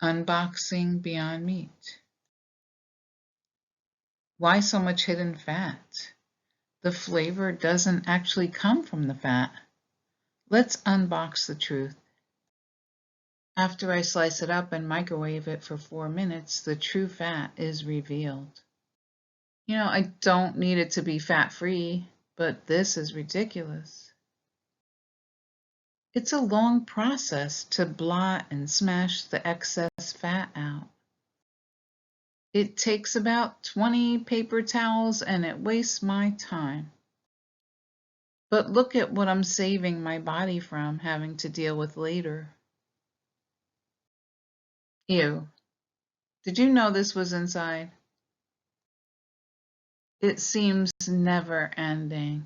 Unboxing Beyond Meat. Why so much hidden fat? The flavor doesn't actually come from the fat. Let's unbox the truth. After I slice it up and microwave it for 4 minutes, the true fat is revealed. I don't need it to be fat-free, but this is ridiculous. It's a long process to blot and smash the excess fat out. It takes about 20 paper towels and it wastes my time. But look at what I'm saving my body from having to deal with later. Ew. Did you know this was inside? It seems never ending.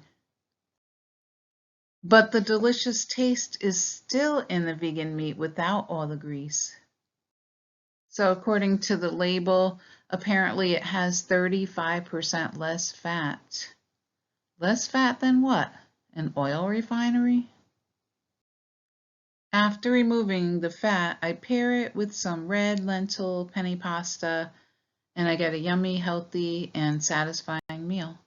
But the delicious taste is still in the vegan meat without all the grease. So according to the label, apparently it has 35% less fat. Less fat than what? An oil refinery? After removing the fat, I pair it with some red lentil penne pasta, and I get a yummy, healthy, and satisfying meal.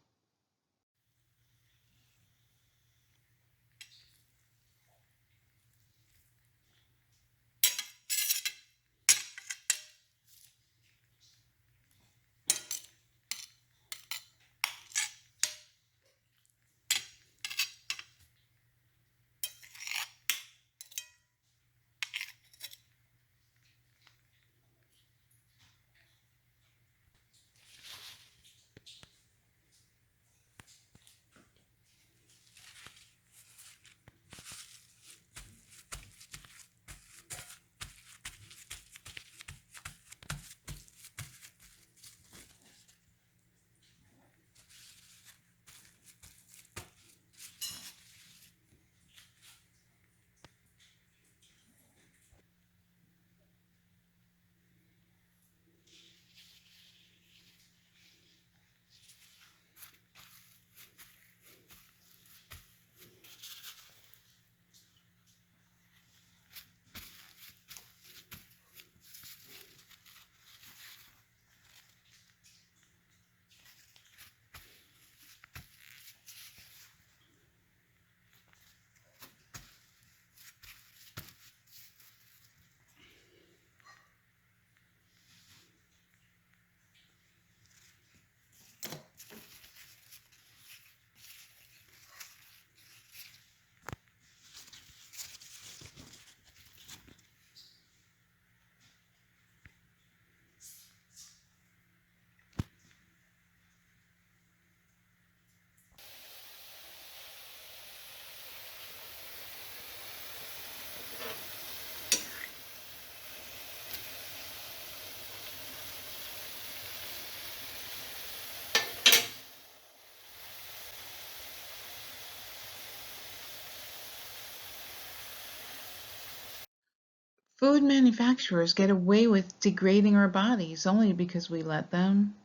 Food manufacturers get away with degrading our bodies only because we let them.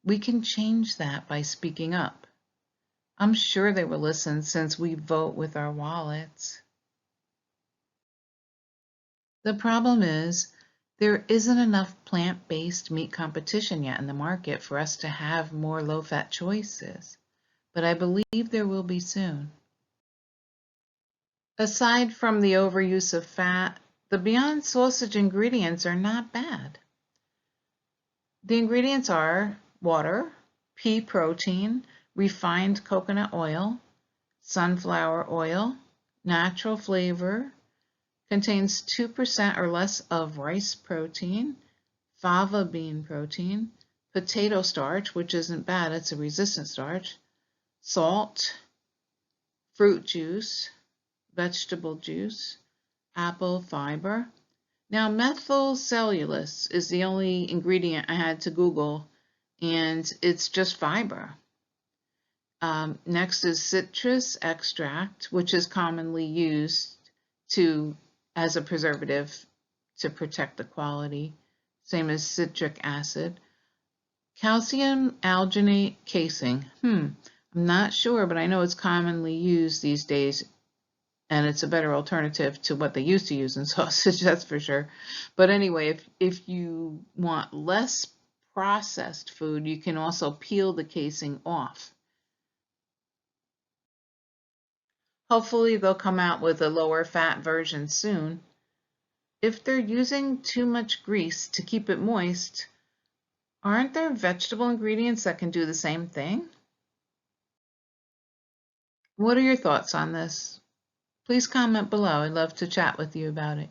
We can change that by speaking up. I'm sure they will listen since we vote with our wallets. The problem is there isn't enough plant-based meat competition yet in the market for us to have more low-fat choices, but I believe there will be soon. Aside from the overuse of fat, the Beyond Sausage ingredients are not bad. The ingredients are water, pea protein, refined coconut oil, sunflower oil, natural flavor, contains 2% or less of rice protein, fava bean protein, potato starch, which isn't bad, it's a resistant starch, salt, fruit juice, vegetable juice, apple fiber. Now, methylcellulose is the only ingredient I had to Google, and it's just fiber. Next is citrus extract, which is commonly used as a preservative to protect the quality, same as citric acid. Calcium alginate casing. I'm not sure, but I know it's commonly used these days and it's a better alternative to what they used to use in sausage, that's for sure. But anyway, if you want less processed food, you can also peel the casing off. Hopefully they'll come out with a lower fat version soon. If they're using too much grease to keep it moist, aren't there vegetable ingredients that can do the same thing? What are your thoughts on this? Please comment below. I'd love to chat with you about it.